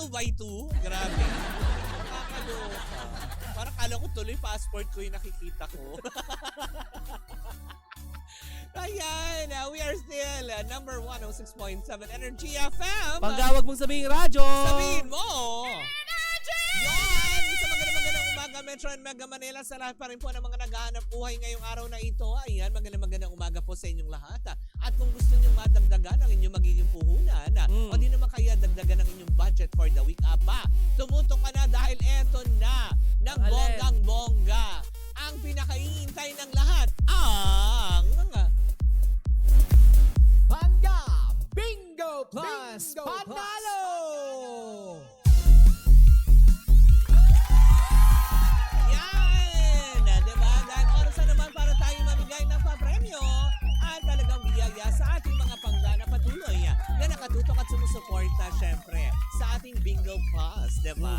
2x2? Grabe. Nakakaloka. Parang kala ko tuloy passport ko yung nakikita ko. Ayan, we are still number 106.7 Energy FM. Panggawag mong sabihin radyo. Sabihin mo. Yan! Sa magandang umaga, Metro and Mega Manila, sa lahat pa rin po ng mga naghahanap buhay ngayong araw na ito. Ayan, magandang umaga po sa inyong lahat. At kung gusto nyo madagdagan ang inyong magiging puhunan, o di naman kaya dagdagan ang inyong budget for the week, tumutok ka na dahil eto na, ng bonggang-bongga. Ang pinakaihintay ng lahat, ang... Pangga Bingo Plus Panalo! Yan! Diba? Dahil oras na naman para tayo mamigay ng papremyo at talagang biyaya sa ating mga pangga na patuloy na nakatutok at sumusuporta syempre sa ating Bingo Plus, diba?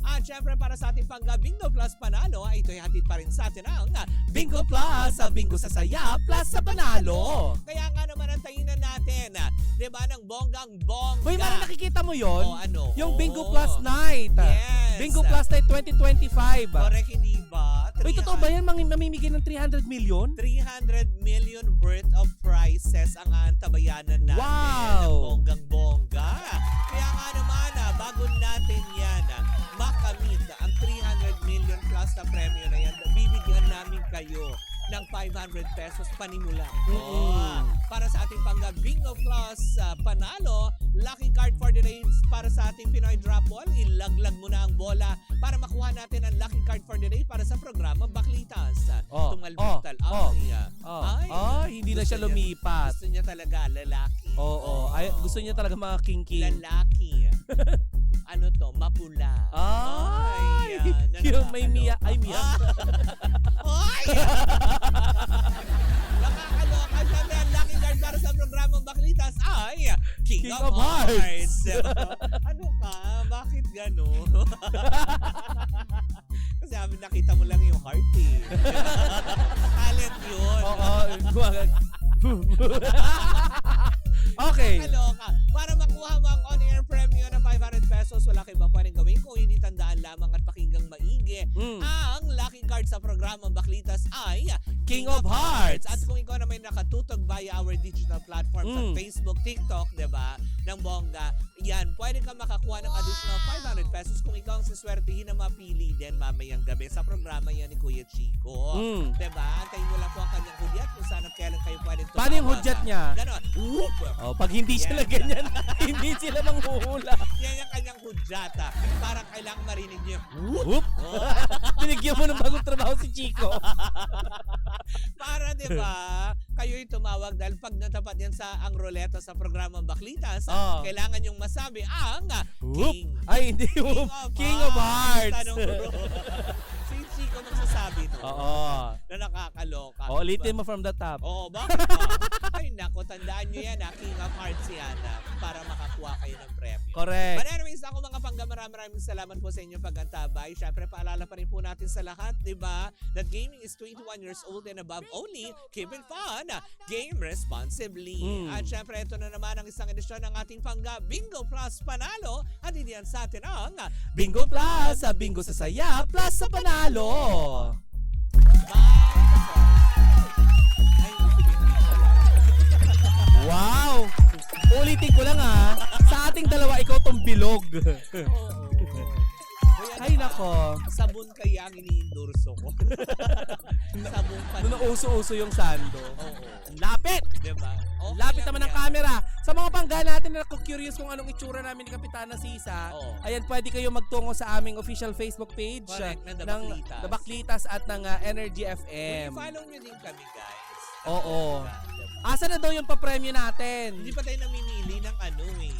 At syempre para sa ating pangga Bingo Plus Panalo, ay ito'y hatid pa rin sa atin ang Bingo Plus, sa Bingo sa Saya, plus sa Panalo. Kaya nga naman ang tayinan natin, diba, ng bonggang-bongga. Boy, parang nakikita mo yon? O ano? Yung Bingo Plus Night. Yes. Bingo Plus Night 2025. Correct, hindi ba? Uy, totoo ba yan? Mamimigay ng 300 million? 300 million worth of prizes ang aantabayanan natin. Wow! Ng bonggang-bongga. Kaya nga naman, bago natin yan makamit ang 300 million plus na premyo na yan, bibigyan namin kayo ng 500 pesos panimula. Para sa ating pangga Bingo Plus Panalo, lucky card for the day para sa ating Pinoy Drop Ball. Ilaglag mo na ang bola para makuha natin ang lucky card for the day para sa programa Baklitas. Tumalbital. Hindi na siya lumipat. Gusto niya talaga lalaki. Oo. Ay, gusto niya talaga mga king-king. Lalaki. Ano to? Mapula. Ay! Yan. Yung may miya. Ay, miya. Ay! Nakakaloka. Sabi ang lucky card para sa programang Baklitas ay King of Hearts. Ano ka? Bakit gano'n? Kasi nakita mo lang yung heart eh. Talent yun. Oo. Okay. Nakakaloka. Para makuha mo ang on-air premium na 500 pesos, wala kayo ba pwedeng gawin kung hindi tandaan lamang at pakinggang maigi. Ang lucky card sa programang Baklitas ay King of Hearts. At kung ikaw na may nakatutog via our digital platforms sa Facebook, TikTok, diba, ng bongga, yan, pwede ka makakuha ng additional 500 pesos kung ikaw ang siswertihin na mapili din mamayang gabi sa programa yan ni Kuya Chico. Diba? Antayin mo lang po ang kanyang hudyat kung saan at kailan kayo pwede tumawag. Paano yung hudyat niya? Ganon. Pag hindi sila ganyan, hindi sila manghuhula. Yan yung kanyang hudyata. Parang kailangan marinig niyo. Whoop! Binigyan mo ng bagong trabaho si Chico. Para, di ba, kayo'y tumawag dahil pag natapat yan sa ang ruleta sa programang Baklitas, kailangan yung masabi ang King. Ay, hindi. King of Hearts. Tanong ko. Si Chico magsasabi to. Oo. Na nakakaloka. Ulitin mo from the top. Oo, bakit ba? Ay, nako, tandaan nyo yan, King of Hearts yan, para makakuha kayo ng premyo. Correct. But anyways, ako mga pangga, maraming salamat po sa inyong pag-antabay. Siyempre, paalala pa rin po natin sa lahat, di ba, that gaming is 21 years old and above only. Keep it fun. Game responsibly. At siyempre, ito na naman ang isang edisyon ng ating pangga Bingo Plus Panalo. At hindi yan sa atin ang Bingo Plus, sa Bingo sa Saya, plus sa Panalo. Wow! Ulitin ko lang sa ating dalawa, ikaw tong bilog. Ay nako. Sabon kaya ang iniindurso ko. Sabon pa. Doon uso-uso yung sando. Oo. Lapit! Diba? Okay Lapit lang naman ng yan. camera. Sa mga pangga natin na curious kung anong itsura namin ni Kapitana Sisa, ayan, pwede kayo magtungo sa aming official Facebook page. Correct, ng The Baklitas at ng Energy FM. Follow nyo din kami, guys. Oo. Asa na daw yung papremyo natin? Hindi pa tayo namimili ng ano eh.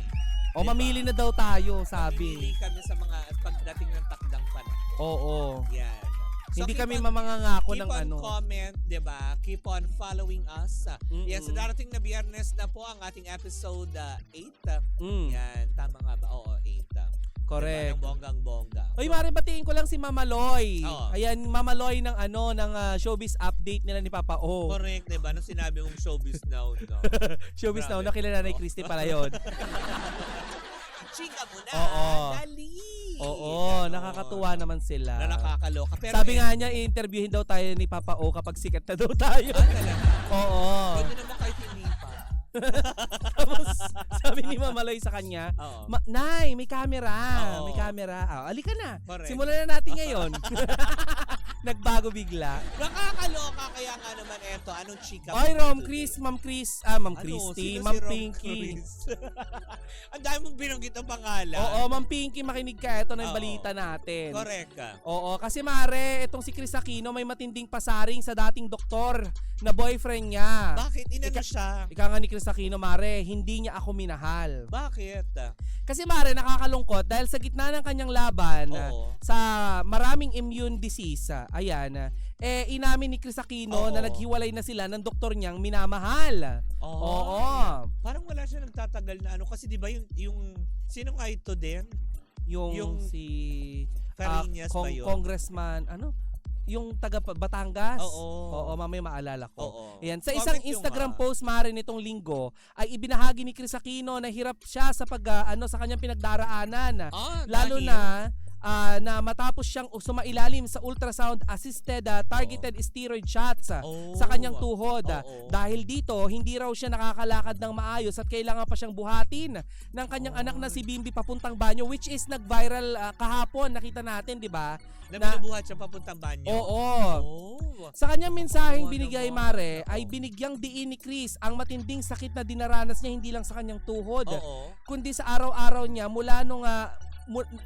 O mamili na daw tayo, sabi. Mamili kami sa mga pagdating ng takdang panahon. Oo. Yan. So Hindi keep kami on- mamangangako Keep ng on ano. comment, di ba? Keep on following us. Yan, sa darating na Biyernes na po ang ating episode 8. Yan, tama nga ba? Oo, 8. Correct. Diba, ng bonggang-bongga. Oy, Mari, batiin ko lang si Mama Loy. Oo. Ayan, Mama Loy ng showbiz update nila ni Papa O. Correct, diba? Nung sinabi mong showbiz now, no? Showbiz Grabe. now, nakilala na ni Christy pala yun. chika mo na. Oo. Dali. Oo, Ganon. nakakatuwa naman sila. Na nakakaloka. Pero Sabi nga niya, i-interviewin daw tayo ni Papa O kapag sikat na daw tayo. talaga. Oo. Pwede naman kahit hindi pa. Tapos, sabi ni Mama Loy sa kanya, Oo. Nay, may camera. Oo. May camera. Alika na. Correct. Simulan na natin ngayon. Nagbago bigla. Nakakaloka kaya nga naman eto. Anong chika mo? Oy, Rom, today? Chris, Ma'am Ano? Christy, Sino Ma'am si Rom Pinky. Chris? Ang dami mong binanggit ang pangalan. Oo, Ma'am Pinky, makinig ka. Ito na yung Oo. balita natin. Correct ka. Oo, kasi mare, itong si Chris Aquino may matinding pasaring sa dating doktor na boyfriend niya. Bakit? Inano siya? Ika nga ni Chris Aquino, mare, hindi niya ako minahal. Bakit? Kasi mare, nakakalungkot dahil sa gitna ng kanyang laban Oo. sa maraming immune disease, inamin ni Chris Aquino Oo. na naghiwalay na sila ng doktor niyang minamahal. Oo. Parang wala siya nagtatagal na ano. Kasi di ba yung sino nga ito din? Yung si Fariñas ba yun? Congressman, yung taga Batangas. Oo. Mamaya maalala ko. Oo. Ayan. Sa isang Comment nyo Instagram nga. post mare nitong linggo ay ibinahagi ni Chris Aquino na hirap siya sa sa kanyang pinagdaraanan. Lalo Dahil? na matapos siyang sumailalim sa ultrasound assisted targeted steroid shots sa kanyang tuhod. Oo. Dahil dito, hindi raw siya nakakalakad ng maayos at kailangan pa siyang buhatin ng kanyang anak na si Bimbi papuntang banyo, which is nag-viral kahapon. Nakita natin, di ba? Na binubuhat siya papuntang banyo? Oo. Oh. Sa kanyang mensaheng Oo binigay, naman. Mare, ay binigyang diin ni Chris ang matinding sakit na dinaranas niya hindi lang sa kanyang tuhod, Oo. kundi sa araw-araw niya mula nung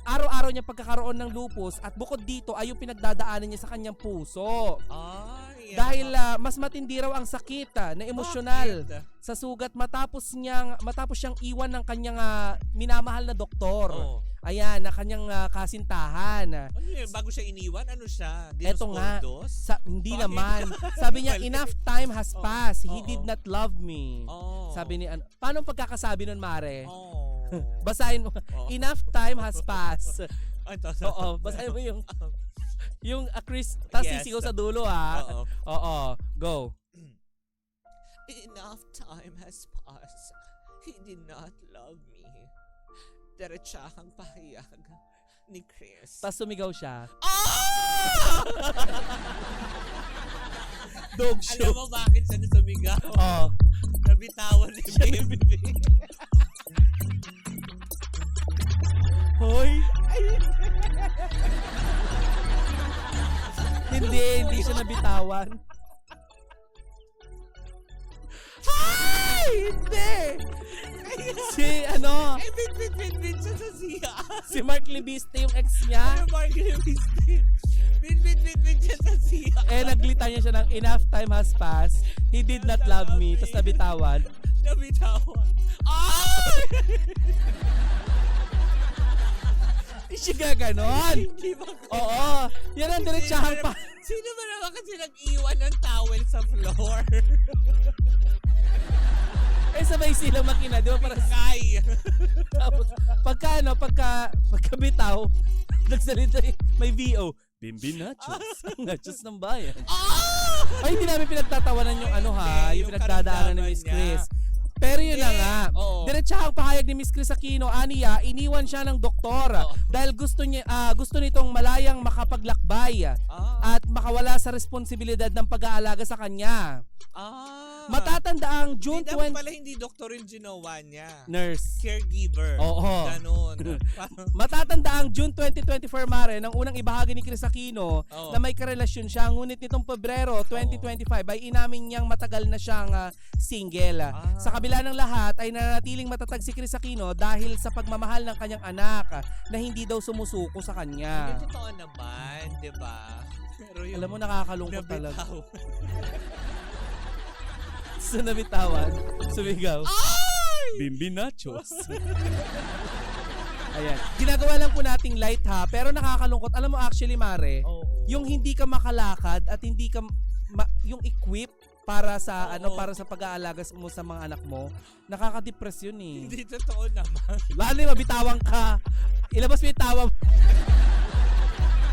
araw-araw niya pagkakaroon ng lupus at bukod dito ay yung pinagdadaanan niya sa kanyang puso. Ay. Dahil mas matindi raw ang sakit na emosyonal Bakit? sa sugat matapos siyang iwan ng kanyang minamahal na doktor. Oo. Ayan, na kanyang kasintahan. Ano yun? Bago siya iniwan? Ano siya? Eto nga. Dinoscordos? Hindi Bakit? naman. Sabi niya, Mali. enough time has Oo. passed. He Oo. did not love me. Oo. Sabi ni paano ang pagkakasabi nun, Mare? Oo. Basahin mo. Oo. Enough time has passed. Ito. Oo, basahin mo yung Chris, tapos Yes. sisigaw sa dulo ha. Oo. Oo, go. Enough time has passed. He did not love me. Diretsahang pahayag ni Chris. Tapos sumigaw siya. Ah! Dog Alam mo bakit siya sumigaw? Oh. Nabitawan ni Baby. Hoy. hindi siya nabitawan. Ay! Hindi! Si Bit siya sa siya. si Mark Libiste yung ex niya. Ano Mark Lewistin? Bit siya sa siya. Naglita niya siya ng enough time has passed. He did not love me. Tapos nabitawan. Nabitawan. Ay! Siya gaganon. Hindi ba? Oo. Yan ang diretsahang pa. Sino ba naman kasi nag-iwan ng towel sa floor? Sabay silang makina. Di ba parang Kay. tapos, pagkabitaw, nagsalita may VO. Bimbi nachos. Nachos ng bayan. Ah! Ay, hindi namin pinagtatawanan yung Hindi, yung pinagdadaanan ni karamdaman Miss niya. Chris. Pero yun na Hindi. nga. Oo. Diretsahang pahayag ni Miss Chris Aquino, aniya, iniwan siya ng doktor Oo. dahil gusto nitong malayang makapaglakbay at makawala sa responsibilidad ng pag-aalaga sa kanya. Matatanda ang June Hindi dapat 20... pala hindi doktor yung ginawa niya. Nurse. Caregiver. Oo. Ganon. Matatanda ang June 2024, Mare, nang unang ibahagi ni Chris Aquino Oo. na may karelasyon siya. Ngunit nitong Pebrero 2025 ay inamin niyang matagal na siyang single. Sa kabila ng lahat ay nanatiling matatag si Chris Aquino dahil sa pagmamahal ng kanyang anak na hindi daw sumusuko sa kanya. Hindi totoo naman, di ba? Pero yung Alam mo, nakakalungkot talaga. nabitaw. Sa nabitawan, sumigaw. Ay! Bimbi nachos. Ayan. Ginagawa lang po nating light ha, pero nakakalungkot. Alam mo actually, Mare, Oo. yung hindi ka makalakad at hindi ka yung equip para sa Oo. para sa pag-aalaga mo sa mga anak mo, nakaka-depress yun eh. Hindi totoo naman. Lalo na mabitawang ka. Ilabas mo yung tawa mo.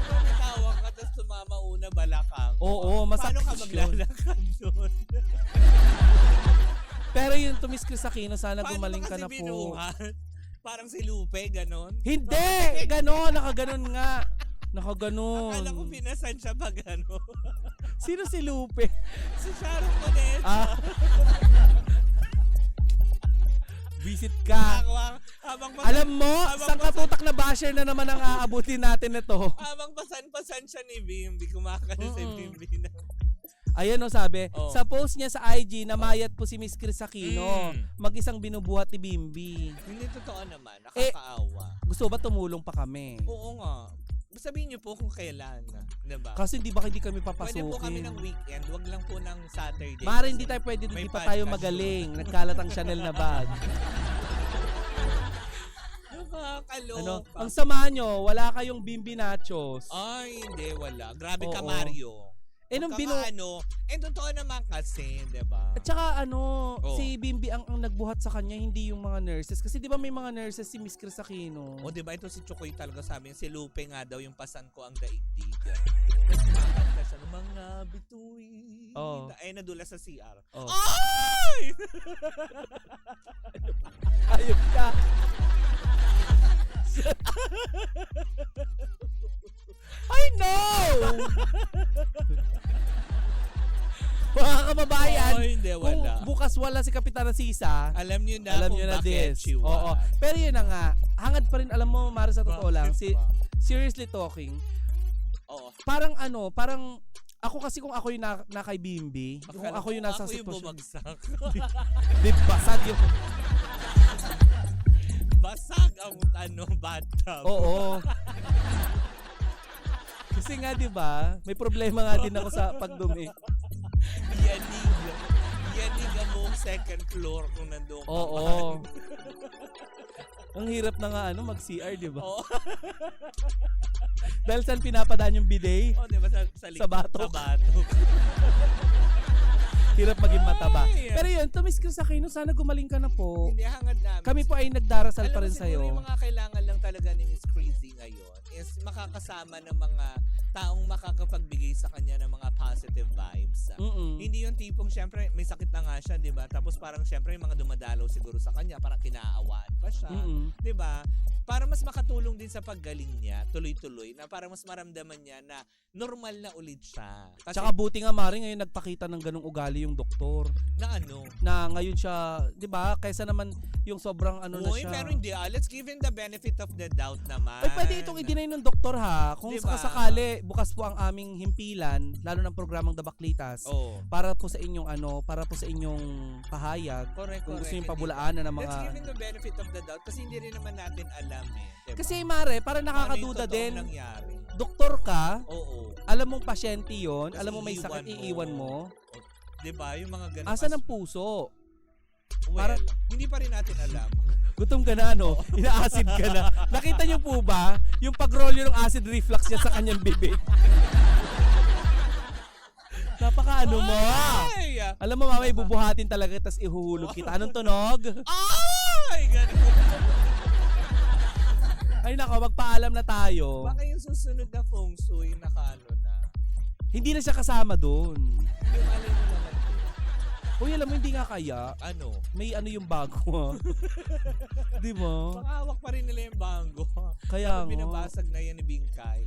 Nabitawang ka tapos tumama una balakang. Oo, masakit Paano ka yun. maglalakad doon? Pero yun to Miss Chris Aquino, sana Paano gumaling mo ka kasi na po. binuhat? Parang si Lupe, ganon. Hindi! Ganon, nakaganon nga. Nakaganon. Akala ko pinasan siya pag ano. Sino si Lupe? Si Sharon Cuneta. Ah. Visit ka. Alam mo, sang katutak na basher na naman ang aabutin natin na to. Habang pasan-pasan siya ni Bimbi, kumakano si Bimbi na. Ayan o sabi, Oh. sa post niya sa IG, namayat po si Miss Chris Aquino. Mm. Mag-isang binubuhat ni Bimbi. Hindi totoo naman, nakakaawa. Gusto ba tumulong pa kami? Oo nga. Sabihin niyo po kung kailan, diba? Kasi hindi kami Pwede papasukin. po kami ng weekend, wag lang po ng Saturday. Mare, Kasi hindi tayo pwede, may hindi pa tayo podcast magaling. Nagkalat ang Chanel na bag. Nakakaloka. Ano? Ang sama nyo, wala kayong Bimbi Nachos. Ay, hindi, wala. Grabe ka, Oo. Mario. Nung totoo naman kasi, diba? At saka Oh. si Bimbi ang nagbuhat sa kanya, hindi yung mga nurses. Kasi di ba may mga nurses si Miss Chris Aquino? O diba ito si Chokoy talaga sabi niya, si Lupe nga daw yung pasan ko ang daigdig. Tapos kumakanta siya ng mga bituin. Oo. Ay, nadula sa CR. Oh. Ay! Ayun ka. I know! Mga kababayan, Oo, hindi, kung wala. bukas wala si Kapitana Sisa, Alam niyo na alam kung nyo na bakit this. she Oo. won. Pero yun na nga, hangad pa rin, alam mo, Mara, sa totoo lang, Bakit ba? seriously talking, Oo. parang ako kasi kung ako yung na kay Bimbi, kung Akala ako yung ko nasa ako yung sitwasyon, bumagsak. di basag yung, Basag ang bathtub. oo. Kasi nga, di ba, may problema nga din ako sa pagdumi. Yanig ang buong second floor kung nandoon ka. Oo. Ang hirap na nga mag-CR, di ba? Oo. Dahil saan pinapadaan yung bidet? Oh, di ba sa likod? Sa batok. Sa batok. Hirap maging mataba. Ay! Pero yun, tumis ka sa Aquino, sana gumaling ka na po. Hindi, hangad namin. Kami po ay nagdarasal pa rin Alam mo, siguro sa'yo. yung mga kailangan lang talaga ni Miss Crazy ngayon is makakasama ng mga taong makakapagbigay sa kanya ng mga positive vibes. Mm-mm. Hindi yung tipong syempre may sakit na nga siya, 'di ba? Tapos parang syempre yung mga dumadalaw siguro sa kanya, parang kinaawaan pa siya, Mm-mm. 'di ba? Para mas makatulong din sa paggaling niya, tuloy-tuloy, na para mas maramdaman niya na normal na ulit siya. Kasi Tsaka buti nga, Mari, ngayon nagpakita ng ganung ugali yung doktor. na ano? Na ngayon siya, di ba, kaysa naman yung sobrang na Uy, siya. pero hindi. Let's give him the benefit of the doubt naman. Ay, pwede itong i-deny ng doktor ha. Kung Diba? sakasakali, bukas po ang aming himpilan, lalo ng programang The Baklitas, Oh. para po sa inyong para po sa inyong pahayag. Correct, Kung gusto correct. yung pabulaanan ng Let's give mga... him the benefit of the doubt kasi hindi rin naman natin alam diba? Kasi Mare, para Ano yung nakakaduda totoong din, nangyari? doktor ka, Oo. alam mong pasyente yon, Kasi alam mo may sakit, iiwan mo. Diba? Yung mga ganun. Asa ng puso? Well, para- hindi pa rin natin alam. Gutom ka na, ina-acid ka na. Nakita niyo po ba yung pag-roll ng acid reflux niya sa kanyang bibig? Napaka mo. Ay! Alam mo, mama, ibubuhatin talaga tapos ihuhulog kita. Anong tunog? Ay! Ganun. Ay nako, magpaalam na tayo. Baka yung susunod na feng shui nakaano na. Hindi na siya kasama doon. Hindi malay mo naman din. Uy, alam mo, hindi nga kaya. Ano? May yung bago. Di ba? Baka hawak pa rin nila yung banggo. Kaya Tapos nga. binabasag na yan ni Bingkay.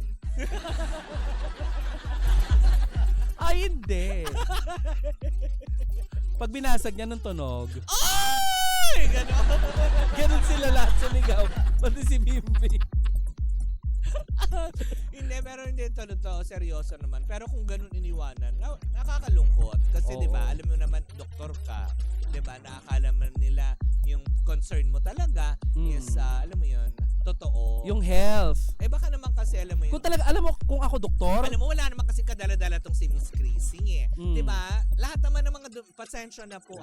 Ay, hindi. Pag binasag niya ng tunog, Ay! Ganun. ganun sila lahat sumigaw. Pati si Bimbi. Hindi, pero hindi totoo, seryoso naman. Pero kung ganun iniwanan, nakakalungkot. Kasi Oo. 'di ba, alam mo naman doktor ka, 'di ba? Nakakala man nila yung concern mo talaga is alam mo 'yun, totoo. Yung health. baka naman kasi alam mo 'yun. Kung talaga, alam mo, kung ako doktor, Alam mo, wala naman kasi kadala-dala tong si Miss Crising eh. Mm. 'Di ba? Lahat naman ng mga pasensya na po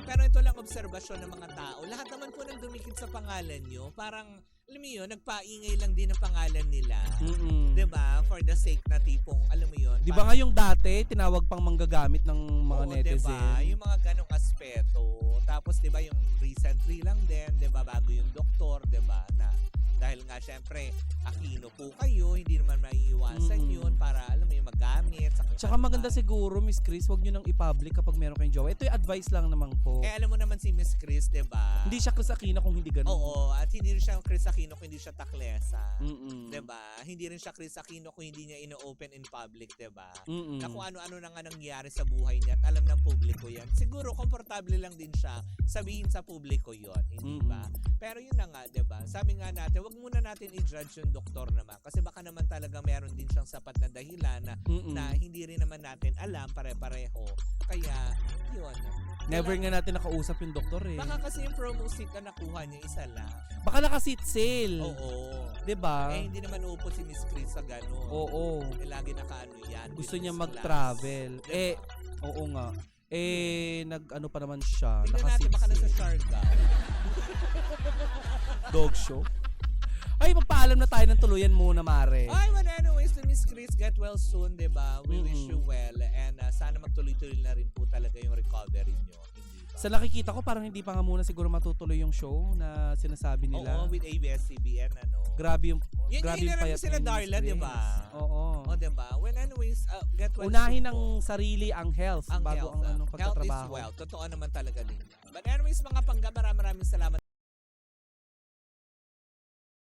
Pero ito lang obserbasyon ng mga tao. Lahat naman po nang dumikit sa pangalan nyo, parang alam mo 'yun, nagpaingay lang din ang pangalan nila. Mm-mm. 'Di ba? For the sake na tipong alam mo 'yun. Di ba nga yung dati, tinawag pang manggagamit ng mga netizen? Diba? Yung mga ganong aspeto. Tapos 'di ba yung recently lang din, 'di ba, bago yung doktor, 'di ba, na Dahil nga, syempre, Aquino po kayo, hindi naman maiiwasan yun para, alam mo yung magamit. Tsaka maganda siguro, Miss Chris, wag nyo nang i-public kapag meron kayong jowa. Ito yung advice lang naman po. Alam mo naman si Miss Chris, diba? Hindi siya Chris Aquino kung hindi ganun. Oo, at hindi rin siya Chris Aquino kung hindi siya taklesa. Mm-mm. Diba? Hindi rin siya Chris Aquino kung hindi niya ino-open in public, diba? Mm-mm. Na kung ano-ano na nga nangyari sa buhay niya at alam ng publiko yan. Siguro, komportable lang din siya sabihin sa publiko yon, hindi ba? Pero yun na nga, diba? Sabi nga natin, wag muna natin i-judge yung doktor naman. Kasi baka naman talaga meron din siyang sapat na dahilan na hindi rin naman natin alam pare-pareho. Kaya, yun. Never nga natin nakausap yung doktor eh. Baka kasi yung promo seat na nakuha niya isa lang. Baka naka-seat sale. Oo. 'Di ba? Hindi naman upo si Miss Chris sa gano'n. Oo. Lagi nakaano yan. Gusto niya business mag-travel. class. Oo nga. Nag-ano pa naman siya. Tingnan natin, baka nasa Naka-seat Sharga. dog show. Ay, magpaalam na tayo ng tuluyan muna, Mare. Ay, well, anyways, to Miss Chris, get well soon, diba? We wish you well. And sana magtuloy-tuloy na rin po talaga yung recovery nyo. Hindi ba? Sa nakikita ko, parang hindi pa nga muna siguro matutuloy yung show na sinasabi nila. Oo, with ABS-CBN, Grabe yung Yan grabe yung yung payat sila ni Miss Darla, Chris. diba? Oo. O, diba? Well, anyways, get well Unahin soon ng po. sarili ang health Ang bago health, ang health is pagtatrabaho. wealth. Totoo naman talaga din yan. But anyways, mga pangga, maraming salamat